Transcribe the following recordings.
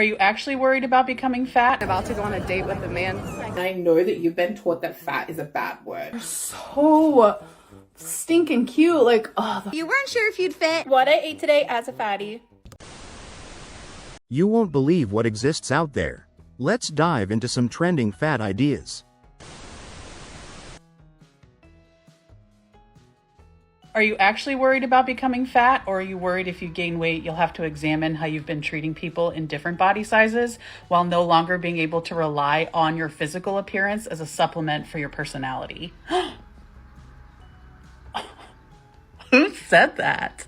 Are you actually worried about becoming fat? About to go on a date with a man. I know that you've been taught that fat is a bad word. So stinking cute. Like, oh. You weren't sure if you'd fit. What I ate today as a fatty. You won't believe what exists out there. Let's dive into some trending fat ideas. Are you actually worried about becoming fat, or are you worried if you gain weight, you'll have to examine how you've been treating people in different body sizes while no longer being able to rely on your physical appearance as a supplement for your personality? Who said that?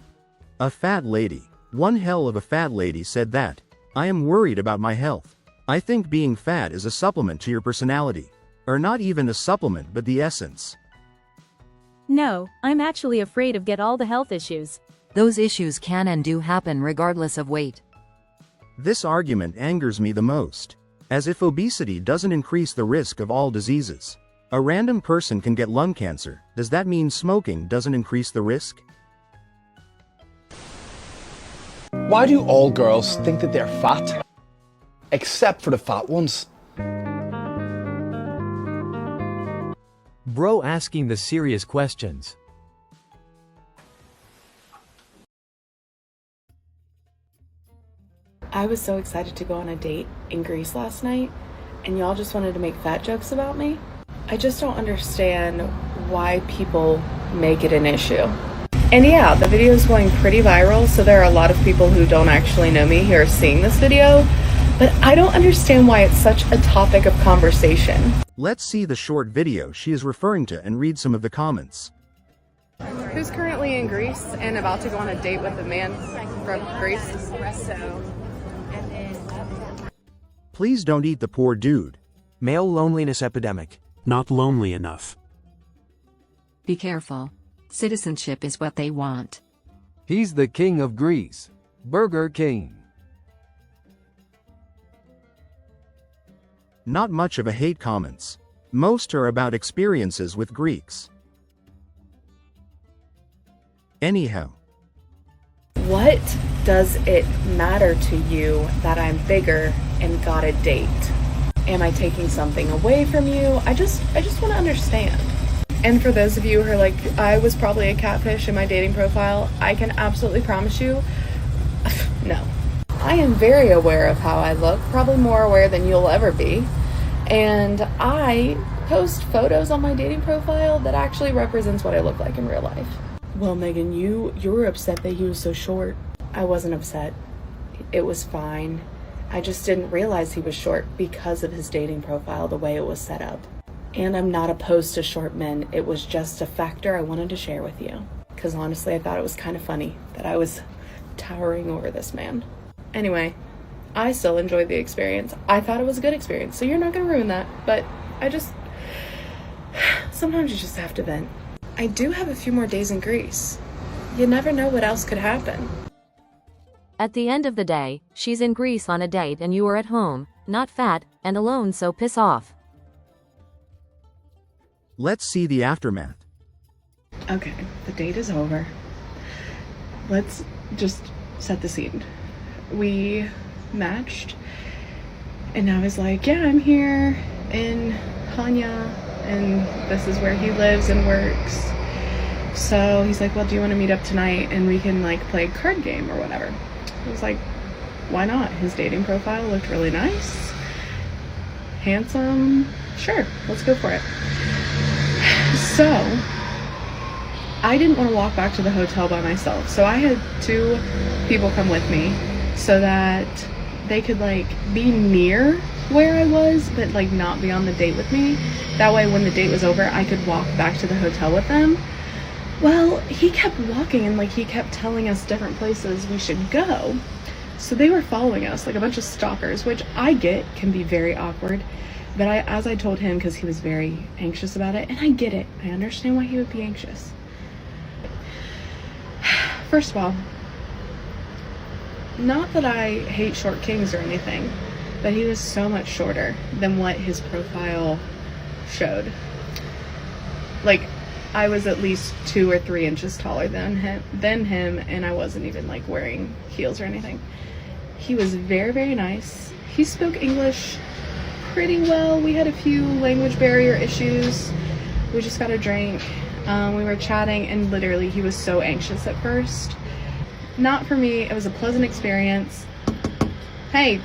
A fat lady. One hell of a fat lady said that. I am worried about my health. I think being fat is a supplement to your personality. Or not even a supplement but the essence. No, I'm actually afraid of all the health issues. Those issues can and do happen regardless of weight. This argument angers me the most. As if obesity doesn't increase the risk of all diseases. A random person can get lung cancer. Does that mean smoking doesn't increase the risk? Why do all girls think that they're fat? Except for the fat ones. Bro asking the serious questions. I was so excited to go on a date in Greece last night, and y'all just wanted to make fat jokes about me. I just don't understand why people make it an issue. And yeah, the video is going pretty viral, so there are a lot of people who don't actually know me who are seeing this video, but I don't understand why it's such a topic of conversation. Let's see the short video she is referring to and read some of the comments. Who's currently in Greece and about to go on a date with a man from Greece? Please don't eat the poor dude. Male loneliness epidemic. Not lonely enough. Be careful. Citizenship is what they want. He's the king of Greece. Burger King. Not much of a hate comments. Most are about experiences with Greeks. Anyhow. What does it matter to you that I'm bigger and got a date? Am I taking something away from you? I just want to understand. And for those of you who are like, I was probably a catfish in my dating profile, I can absolutely promise you, no. I am very aware of how I look, probably more aware than you'll ever be. And I post photos on my dating profile that actually represents what I look like in real life. Well, Megan, you were upset that he was so short. I wasn't upset. It was fine. I just didn't realize he was short because of his dating profile, the way it was set up. And I'm not opposed to short men. It was just a factor I wanted to share with you. Because honestly, I thought it was kind of funny that I was towering over this man. Anyway, I still enjoyed the experience. I thought it was a good experience, so you're not going to ruin that. But sometimes you just have to vent. I do have a few more days in Greece. You never know what else could happen. At the end of the day, she's in Greece on a date and you are at home, not fat, and alone, so piss off. Let's see the aftermath. Okay, the date is over. Let's just set the scene. We matched, and I was like, yeah, I'm here in Hanya, and this is where he lives and works. So he's like, well, do you want to meet up tonight and we can like play a card game or whatever? I was like, why not? His dating profile looked really nice, handsome. Sure, let's go for it. So I didn't want to walk back to the hotel by myself, so I had two people come with me so that they could like be near where I was but like not be on the date with me. That way when the date was over I could walk back to the hotel with them. Well, he kept walking and like he kept telling us different places we should go. So they were following us like a bunch of stalkers, which I get can be very awkward. But as I told him, because he was very anxious about it, and I get it, I understand why he would be anxious. First of all, not that I hate short kings or anything, but he was so much shorter than what his profile showed. Like, I was at least 2 or 3 inches taller than him, and I wasn't even like wearing heels or anything. He was very, very nice. He spoke English pretty well. We had a few language barrier issues. We just got a drink. We were chatting, and literally he was so anxious at first. Not for me. It was a pleasant experience. Hey.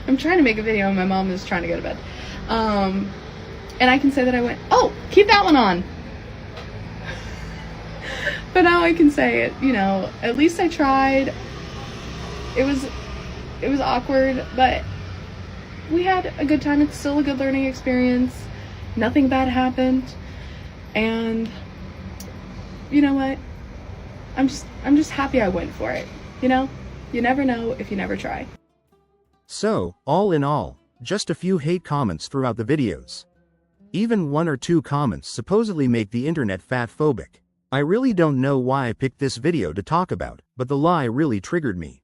I'm trying to make a video and my mom is trying to go to bed. And I can say that I went, oh, keep that one on. But now I can say it, you know, at least I tried. It was awkward, but we had a good time. It's still a good learning experience. Nothing bad happened. And you know what? I'm just happy I went for it. You know? You never know if you never try. So, all in all, just a few hate comments throughout the videos. Even 1 or 2 comments supposedly make the internet fat-phobic. I really don't know why I picked this video to talk about, but the lie really triggered me.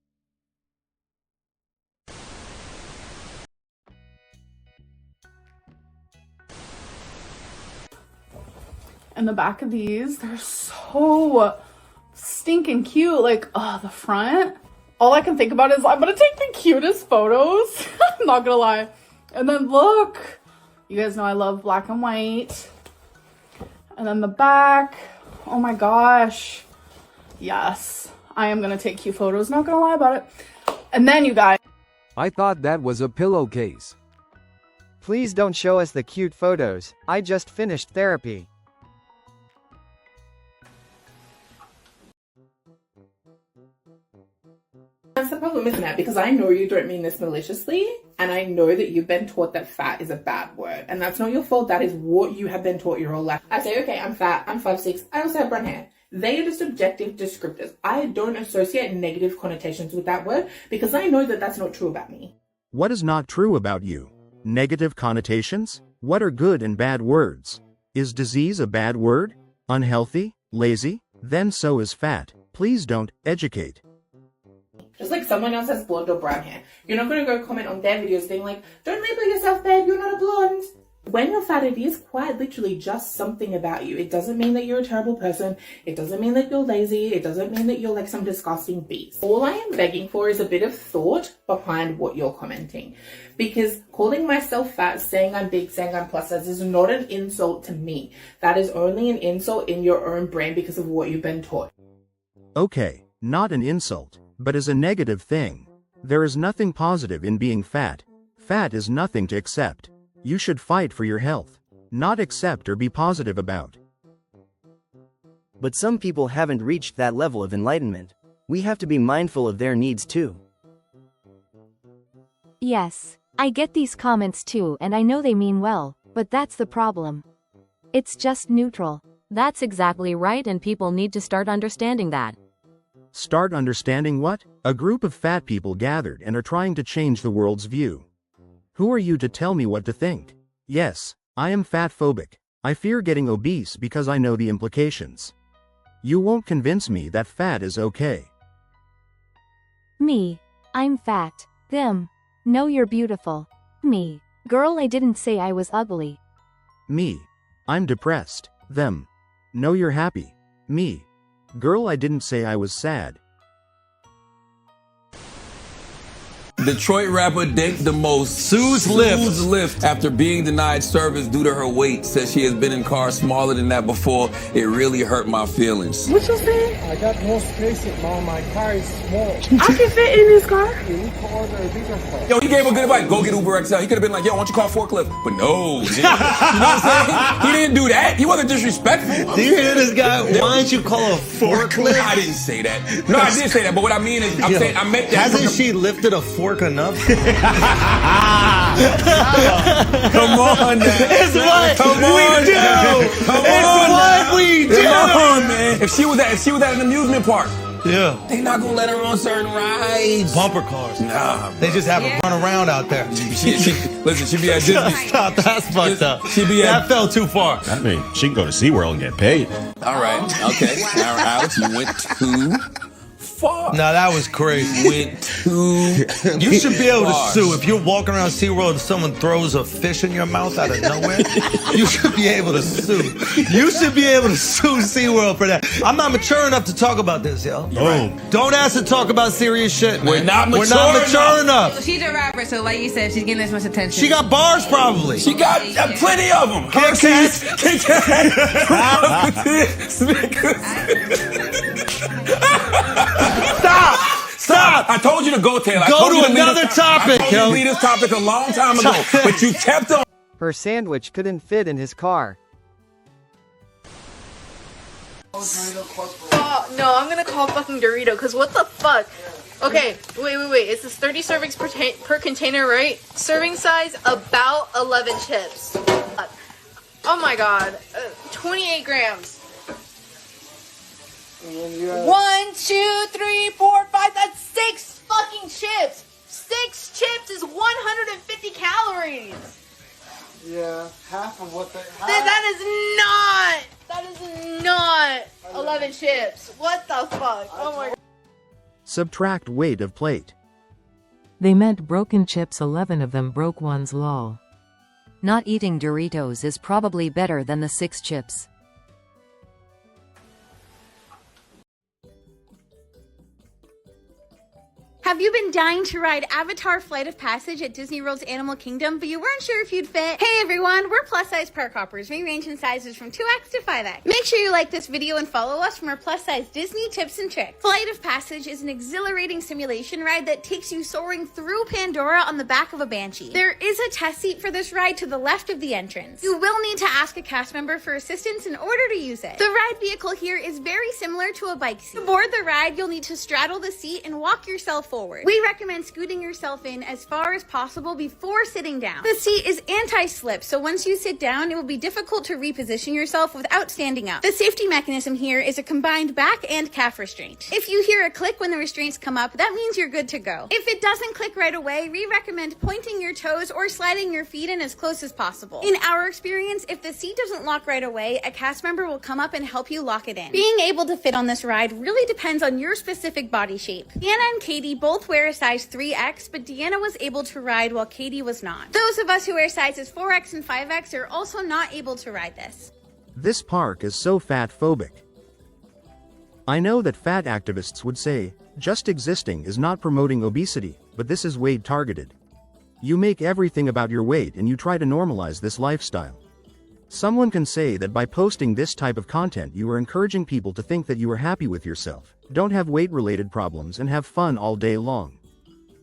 And the back of these, they're so stinking cute. Like, oh, the front. All I can think about is I'm gonna take the cutest photos. I'm not gonna lie. And then look, you guys know I love black and white. And then the back, oh my gosh. Yes, I am gonna take cute photos, not gonna lie about it. And then you guys. I thought that was a pillowcase. Please don't show us the cute photos. I just finished therapy. That's the problem, isn't it? Because I know you don't mean this maliciously, and I know that you've been taught that fat is a bad word, and that's not your fault. That is what you have been taught your whole life. I say, okay, I'm fat, I'm 5'6", I also have brown hair. They are just objective descriptors. I don't associate negative connotations with that word because I know that that's not true about me. What is not true about you? Negative connotations? What are good and bad words? Is disease a bad word? Unhealthy? Lazy? Then so is fat. Please don't educate. Just like someone else has blonde or brown hair. You're not going to go comment on their videos being like, don't label yourself bad, you're not a blonde. When you're fat, it is quite literally just something about you. It doesn't mean that you're a terrible person. It doesn't mean that you're lazy. It doesn't mean that you're like some disgusting beast. All I am begging for is a bit of thought behind what you're commenting. Because calling myself fat, saying I'm big, saying I'm plus size is not an insult to me. That is only an insult in your own brain because of what you've been taught. Okay, not an insult, but as a negative thing. There is nothing positive in being fat. Fat is nothing to accept. You should fight for your health, not accept or be positive about. But some people haven't reached that level of enlightenment. We have to be mindful of their needs too. Yes, I get these comments too, and I know they mean well, but that's the problem. It's just neutral. That's exactly right, and people need to start understanding that. Start understanding what? A group of fat people gathered and are trying to change the world's view. Who are you to tell me what to think? Yes, I am fat-phobic. I fear getting obese because I know the implications. You won't convince me that fat is okay. Me. I'm fat. Them. No, you're beautiful. Me. Girl, I didn't say I was ugly. Me. I'm depressed. Them. No, you're happy. Me. Girl, I didn't say I was sad. Detroit rapper Dink the Most sues Lyft after being denied service due to her weight. Says she has been in cars smaller than that before. It really hurt my feelings. What you say? I got no space in my car is small. I can fit in this car. You need to order a bigger car. Yo, he gave a good advice. Go get Uber XL. He could have been like, yo, why don't you call forklift? But no. You know what I'm saying? He didn't do that. He wasn't disrespectful. Do you hear this guy? Why don't you call a forklift? I didn't say that. No, I did say that. But what I mean is, I'm saying, I meant that. Hasn't she lifted a fork enough? Come on, man. It's what we do. It's what we do. Come on, man. If she was at an amusement park, yeah, they not gonna let her on certain rides. Bumper cars. Nah, they just have her run around out there. Listen, she be at Disney. Stop, that's fucked up. That fell too far. I mean, she can go to SeaWorld and get paid. All right, okay. All right, Alex, you went too far. No, that was crazy. Went too You should be able to far. sue. If you're walking around SeaWorld and someone throws a fish in your mouth out of nowhere, you should be able to sue. You should be able to sue SeaWorld for that. I'm not mature enough to talk about this, yo. Right. Don't ask to talk about serious shit, man. We're not mature enough. She's a rapper, so like you said, she's getting this much attention. She got bars, probably. She got plenty of them. Kit Kats. Kit Kats. Stop! I told you to go, Taylor. Go to another topic, I told you to leave this topic a long time ago, but you kept on. Her sandwich couldn't fit in his car. Oh, no, I'm gonna call fucking Dorito, because what the fuck? Okay, wait. It's this 30 servings per container, right? Serving size, about 11 chips. Oh my god. 28 grams. 1, 2, 3, 4, 5, that's 6 fucking chips! 6 chips is 150 calories! Yeah, half of what they have. That is not 11 chips. What the fuck? Oh my god. Subtract weight of plate. They meant broken chips, 11 of them broke ones, lol. Not eating Doritos is probably better than the 6 chips. Have you been dying to ride Avatar Flight of Passage at Disney World's Animal Kingdom, but you weren't sure if you'd fit? Hey everyone, we're plus-size park hoppers. We range in sizes from 2X to 5X. Make sure you like this video and follow us from our plus-size Disney tips and tricks. Flight of Passage is an exhilarating simulation ride that takes you soaring through Pandora on the back of a Banshee. There is a test seat for this ride to the left of the entrance. You will need to ask a cast member for assistance in order to use it. The ride vehicle here is very similar to a bike seat. To board the ride, you'll need to straddle the seat and walk yourself forward. We recommend scooting yourself in as far as possible before sitting down. The seat is anti-slip, so once you sit down, it will be difficult to reposition yourself without standing up. The safety mechanism here is a combined back and calf restraint. If you hear a click when the restraints come up, that means you're good to go. If it doesn't click right away, we recommend pointing your toes or sliding your feet in as close as possible. In our experience, if the seat doesn't lock right away, a cast member will come up and help you lock it in. Being able to fit on this ride really depends on your specific body shape. Deanna and Katie both wear a size 3X, but Deanna was able to ride while Katie was not. Those of us who wear sizes 4X and 5X are also not able to ride this. This park is so fat-phobic. I know that fat activists would say, just existing is not promoting obesity, but this is weight targeted. You make everything about your weight and you try to normalize this lifestyle. Someone can say that by posting this type of content you are encouraging people to think that you are happy with yourself, don't have weight-related problems and have fun all day long.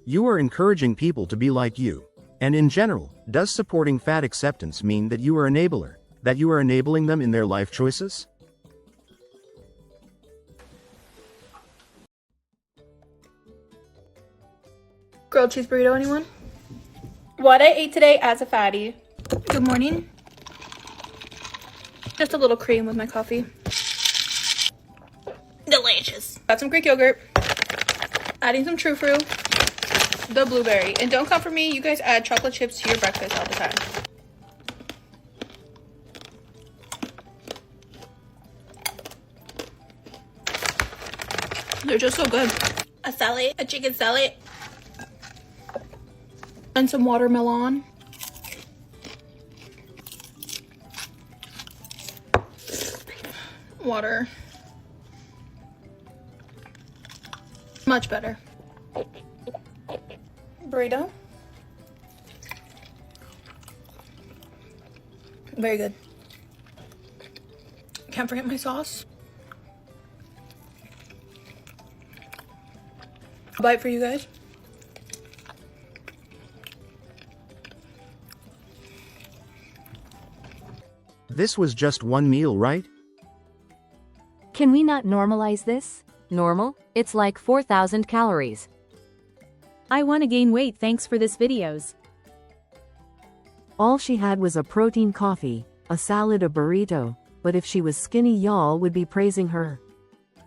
You are encouraging people to be like you. And in general, does supporting fat acceptance mean that you are an enabler, that you are enabling them in their life choices? Grilled cheese burrito, anyone? What I ate today as a fatty. Good morning. Just a little cream with my coffee. Delicious. Got some Greek yogurt. Adding some true fruit. The blueberry. And don't come for me, you guys add chocolate chips to your breakfast all the time. They're just so good. A salad, a chicken salad. And some watermelon. Water. Much better. Burrito. Very good. Can't forget my sauce. A bite for you guys. This was just one meal, right? Can we not normalize this? Normal? It's like 4,000 calories. I want to gain weight, thanks for this videos. All she had was a protein coffee, a salad, a burrito, but if she was skinny y'all would be praising her.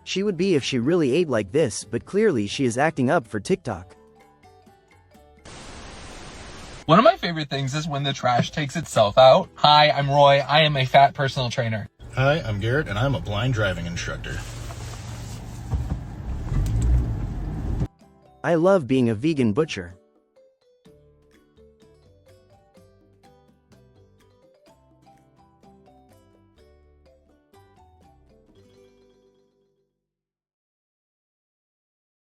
She would be if she really ate like this, but clearly she is acting up for TikTok. One of my favorite things is when the trash takes itself out. Hi, I'm Roy. I am a fat personal trainer. Hi, I'm Garrett, and I'm a blind driving instructor. I love being a vegan butcher.